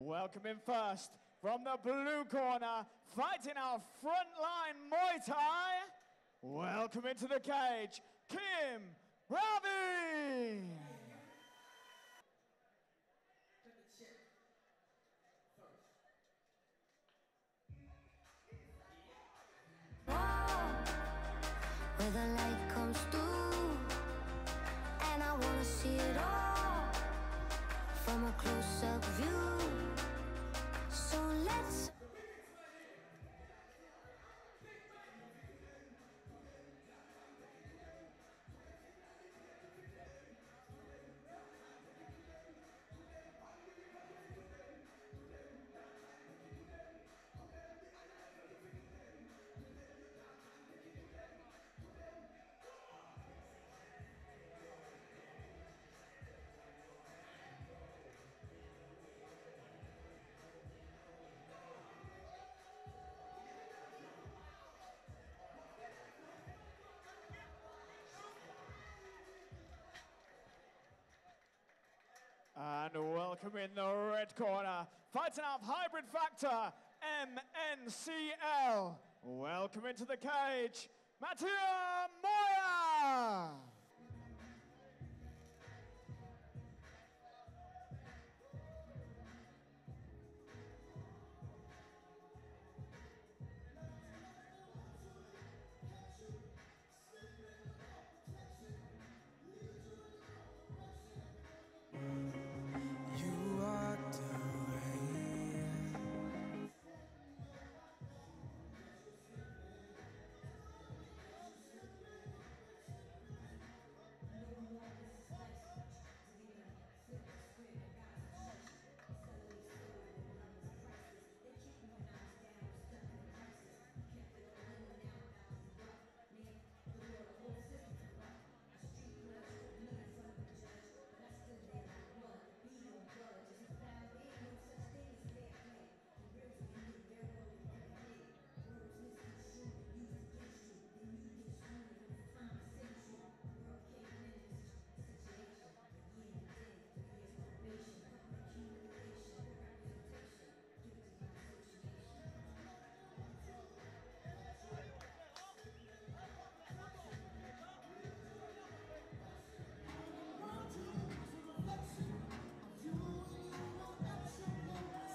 Welcoming first from the blue corner, fighting our frontline Muay Thai. Welcome into the cage, Kim BRAVIE. Where the light comes through, and I wanna see it all from a close-up view. So let's And welcome in the red corner, fighting out Hybrid Factor, MNCL. Welcome into the cage, MOYA.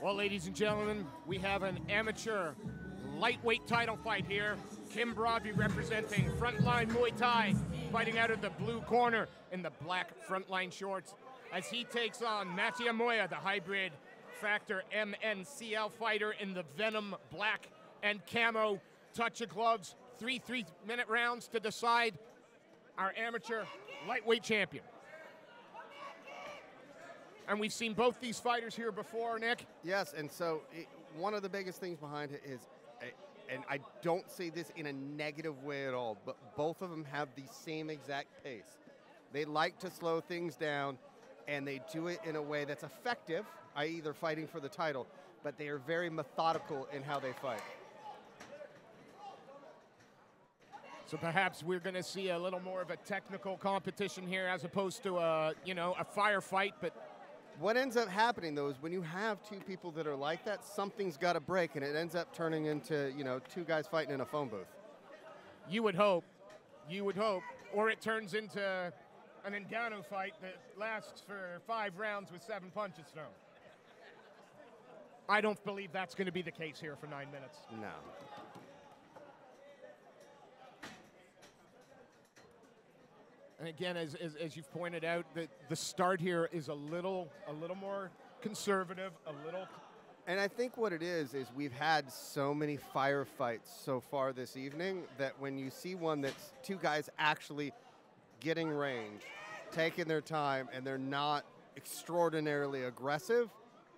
Well, ladies and gentlemen, we have an amateur lightweight title fight here. Kim BRAVIE representing Frontline Muay Thai, fighting out of the blue corner in the black Frontline shorts, as he takes on MOYA, the Hybrid Factor MNCL fighter in the Venom black and camo touch of gloves. 3 3-minute rounds to decide our amateur lightweight champion. And we've seen both these fighters here before, Nick. Yes, and so one of the biggest things behind it is, and I don't say this in a negative way at all, but both of them have the same exact pace. They like to slow things down, and they do it in a way that's effective, i.e. they're fighting for the title, but they are very methodical in how they fight. So perhaps we're going to see a little more of a technical competition here as opposed to a firefight, but what ends up happening, though, is when you have two people that are like that, something's got to break, and it ends up turning into, two guys fighting in a phone booth. You would hope. Or it turns into an Ngannou fight that lasts for 5 rounds with 7 punches thrown. I don't believe that's going to be the case here for 9 minutes. No. And again, as you've pointed out, the start here is a little more conservative, And I think what it is we've had so many firefights so far this evening that when you see one that's two guys actually getting range, taking their time, and they're not extraordinarily aggressive,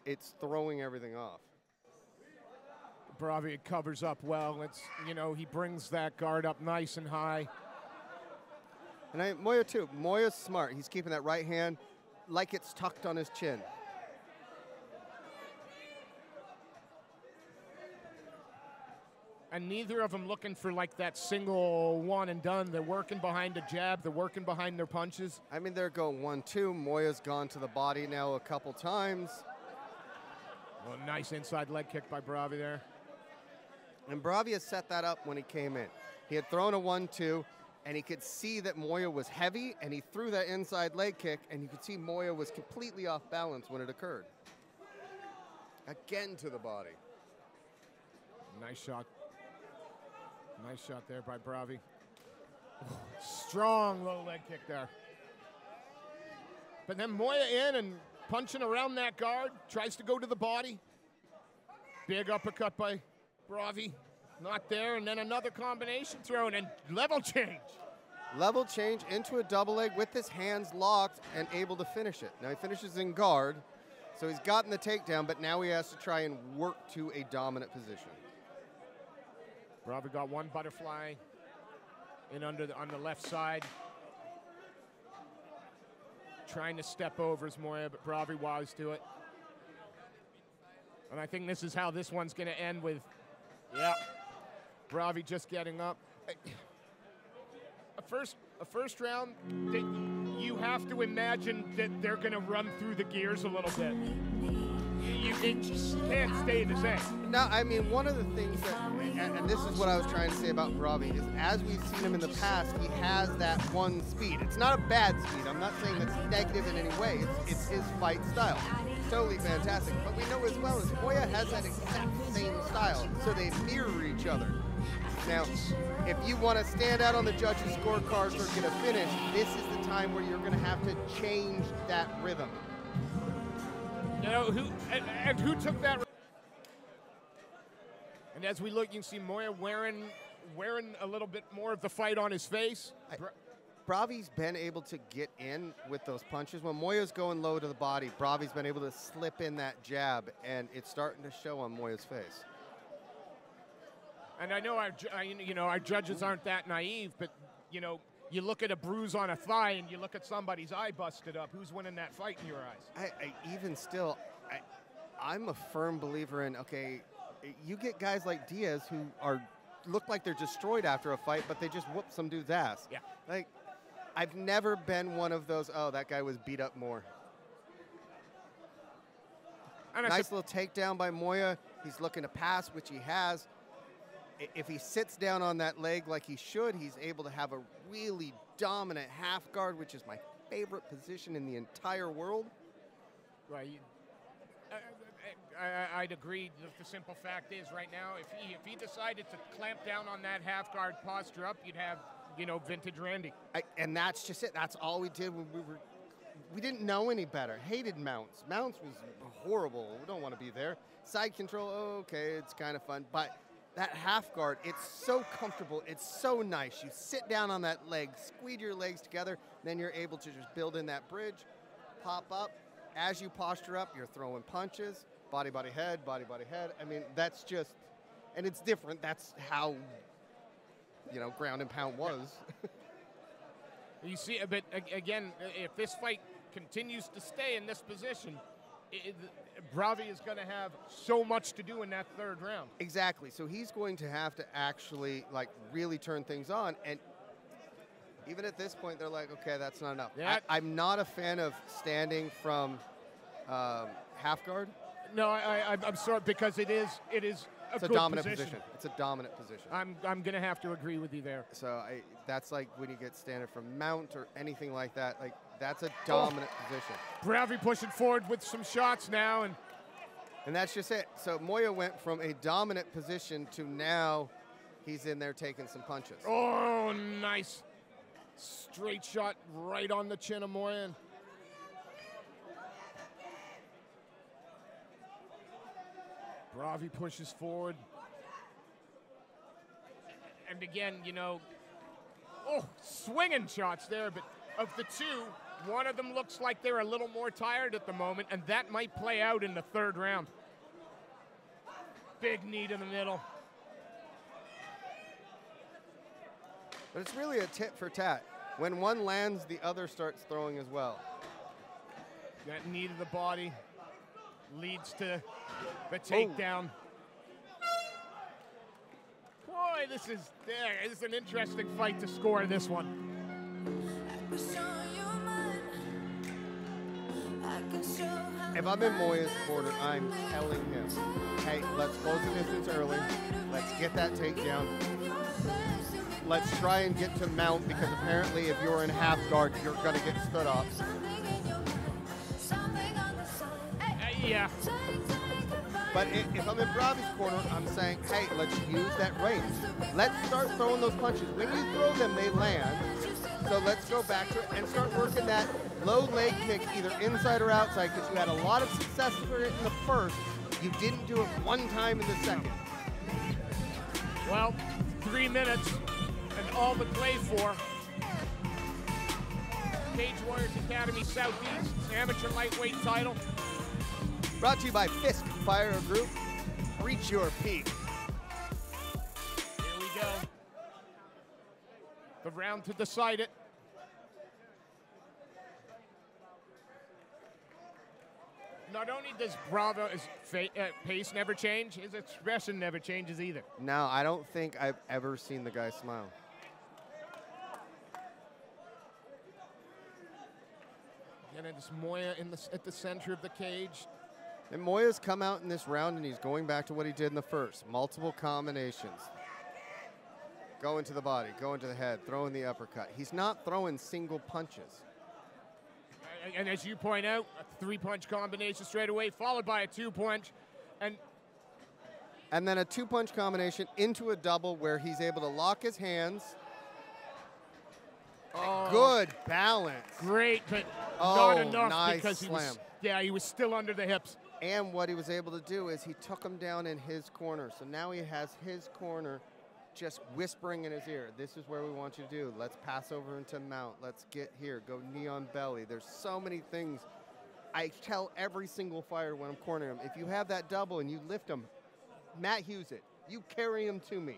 it's throwing everything off. BRAVIE covers up well. It's, he brings that guard up nice and high. And Moya too. Moya's smart. He's keeping that right hand like it's tucked on his chin. And neither of them looking for like that single one and done. They're working behind a jab. They're working behind their punches. I mean, they're going 1-2. Moya's gone to the body now a couple times. Well, nice inside leg kick by BRAVIE there. And BRAVIE has set that up when he came in. He had thrown a 1-2, and he could see that MOYA was heavy, and he threw that inside leg kick, and you could see MOYA was completely off balance when it occurred. Again to the body. Nice shot. Nice shot there by BRAVIE. Oh, strong low leg kick there. But then MOYA in and punching around that guard, tries to go to the body. Big uppercut by BRAVIE. Not there, and then another combination thrown, and level change. Level change into a double leg with his hands locked and able to finish it. Now he finishes in guard, so he's gotten the takedown, but now he has to try and work to a dominant position. BRAVIE got one butterfly in on the left side. Trying to step over as MOYA, but BRAVIE wise to it. And I think this is how this one's going to end with, yeah, BRAVIE just getting up. A first round, you have to imagine that they're going to run through the gears a little bit. It just can't stay the same. No, I mean, one of the things that, and this is what I was trying to say about BRAVIE, is as we've seen him in the past, he has that one speed. It's not a bad speed. I'm not saying that's negative in any way. It's his fight style. Totally fantastic. But we know as well as MOYA has that exact same style, so they mirror each other. Now, if you want to stand out on the judges' scorecards or get a finish, this is the time where you're going to have to change that rhythm. You know, who took that? And as we look, you can see MOYA wearing a little bit more of the fight on his face. BRAVIE's been able to get in with those punches. When MOYA's going low to the body, BRAVIE's been able to slip in that jab, and it's starting to show on MOYA's face. And I know our judges aren't that naive, but you know, you look at a bruise on a thigh and you look at somebody's eye busted up. Who's winning that fight in your eyes? Even still, I'm a firm believer in, okay, you get guys like Diaz who look like they're destroyed after a fight, but they just whoop some dude's ass. Yeah. Like, I've never been one of those, oh, that guy was beat up more. And nice little takedown by MOYA. He's looking to pass, which he has. If he sits down on that leg like he should, he's able to have a really dominant half guard, which is my favorite position in the entire world. Right. I'd agree. The simple fact is, right now, if he decided to clamp down on that half guard posture up, you'd have, you know, vintage Randy. And that's just it. That's all we did when we didn't know any better. Hated mounts. Mounts was horrible. We don't want to be there. Side control, okay, it's kind of fun, but that half guard, it's so comfortable, it's so nice. You sit down on that leg, squeeze your legs together, then you're able to just build in that bridge, pop up. As you posture up, you're throwing punches, body, body, head. I mean, that's just, and it's different. That's how, you know, ground and pound was. You see, but again, if this fight continues to stay in this position, BRAVIE is going to have so much to do in that third round. Exactly. So he's going to have to actually, like, really turn things on. And even at this point, they're like, okay, that's not enough. Yeah. I'm not a fan of standing from half guard. No, I'm sorry, because it is a good dominant position. It's a dominant position. I'm going to have to agree with you there. So that's like when you get standing from mount or anything like that. Like, that's a dominant position. BRAVIE pushing forward with some shots now. And that's just it. So MOYA went from a dominant position to now he's in there taking some punches. Oh, nice. Straight shot right on the chin of MOYA. BRAVIE pushes forward. And again, you know, swinging shots there, but of the two, one of them looks like they're a little more tired at the moment, and that might play out in the third round. Big knee to the middle. But it's really a tit for tat. When one lands, the other starts throwing as well. That knee to the body leads to the takedown. Boy, this is an interesting fight to score this one. If I'm in Moya's corner, I'm telling him, hey, let's close the distance early. Let's get that takedown. Let's try and get to mount, because apparently if you're in half guard, you're going to get stood up. Yeah. But if I'm in Bravie's corner, I'm saying, hey, let's use that range. Let's start throwing those punches. When you throw them, they land. So let's go back to it and start working that low leg kick, either inside or outside, because you had a lot of success for it in the first. You didn't do it one time in the second. Well, 3 minutes and all to play for. Cage Warriors Academy Southeast amateur lightweight title. Brought to you by Fisk Fire Group. Reach your peak. Here we go. The round to decide it. Not only does Bravo's pace never change, his expression never changes either. No, I don't think I've ever seen the guy smile. Again, it's Moya at the center of the cage. And Moya's come out in this round, and he's going back to what he did in the first. Multiple combinations. Going to the body, going to the head, throwing the uppercut. He's not throwing single punches. And as you point out, a 3-punch combination straight away, followed by a 2-punch. And then a 2-punch combination into a double where he's able to lock his hands. Oh, good balance. Great, but Oh, not enough nice because slam. he was still under the hips. And what he was able to do is he took him down in his corner. So now he has his corner just whispering in his ear, this is where we want you to do. Let's pass over into mount. Let's get here. Go knee on belly. There's so many things. I tell every single fighter when I'm cornering him, if you have that double and you lift him, Matt Hughes it. You carry him to me.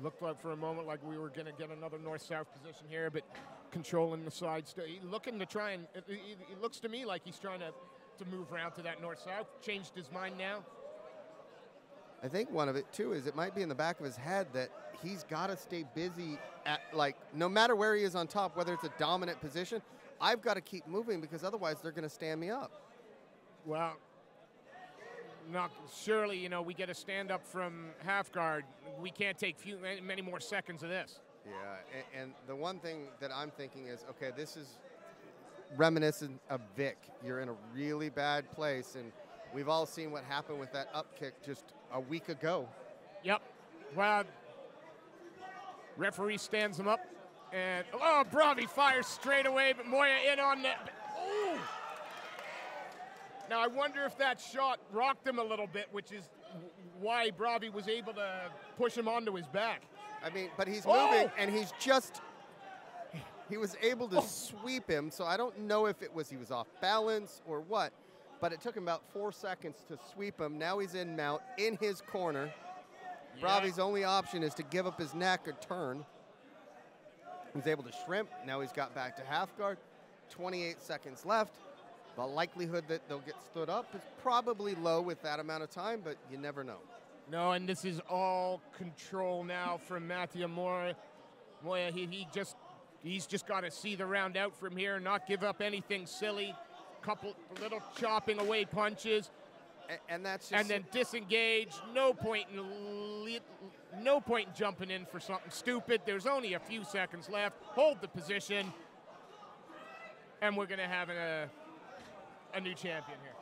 Looked like for a moment like we were going to get another north-south position here, but controlling the side. Looking to try and, it looks to me like he's trying to move around to that north-south. Changed his mind now. I think one of it, too, is it might be in the back of his head that he's got to stay busy at, like, no matter where he is on top, whether it's a dominant position, I've got to keep moving because otherwise they're going to stand me up. Well, surely, you know, we get a stand-up from half guard. We can't take many more seconds of this. Yeah, and the one thing that I'm thinking is, okay, this is reminiscent of Vic. You're in a really bad place, and we've all seen what happened with that up kick just a week ago. Yep. Well, referee stands him up, and BRAVIE fires straight away, but Moya in on the. Oh! Now I wonder if that shot rocked him a little bit, which is why BRAVIE was able to push him onto his back. I mean, but he's moving, and he was able to sweep him, so I don't know if he was off balance or what, but it took him about 4 seconds to sweep him. Now he's in mount, in his corner. Yeah. BRAVIE's only option is to give up his neck or turn. He's able to shrimp. Now he's got back to half guard. 28 seconds left. The likelihood that they'll get stood up is probably low with that amount of time, but you never know. No, and this is all control now from Matthew Moya. He's just got to see the round out from here, not give up anything silly. Couple little chopping away punches, and that's just and then disengage. No point in jumping in for something stupid. There's only a few seconds left. Hold the position, and we're going to have a new champion here.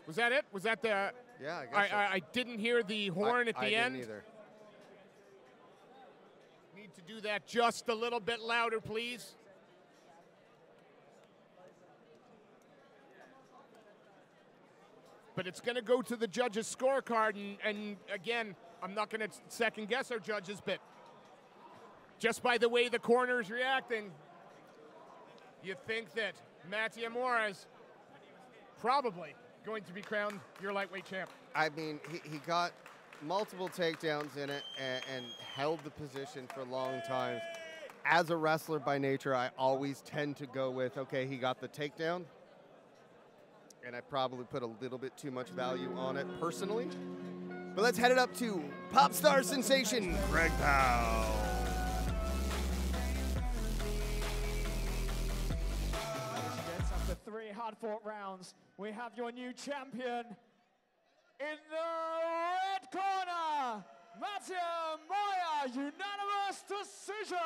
Was that it? Was that the? Yeah, I guess so. I didn't hear the horn at the end. I didn't either. Need to do that just a little bit louder, please. But it's going to go to the judges' scorecard, and again, I'm not going to second guess our judges, but just by the way the corner's reacting, you think that Matthew Moya is probably going to be crowned your lightweight champ. I mean, he got multiple takedowns in it and held the position for long times. As a wrestler by nature, I always tend to go with, okay, he got the takedown, and I probably put a little bit too much value on it personally. But let's head it up to pop star sensation, Greg Powell. hard-fought rounds, we have your new champion in the red corner, MOYA, unanimous decision.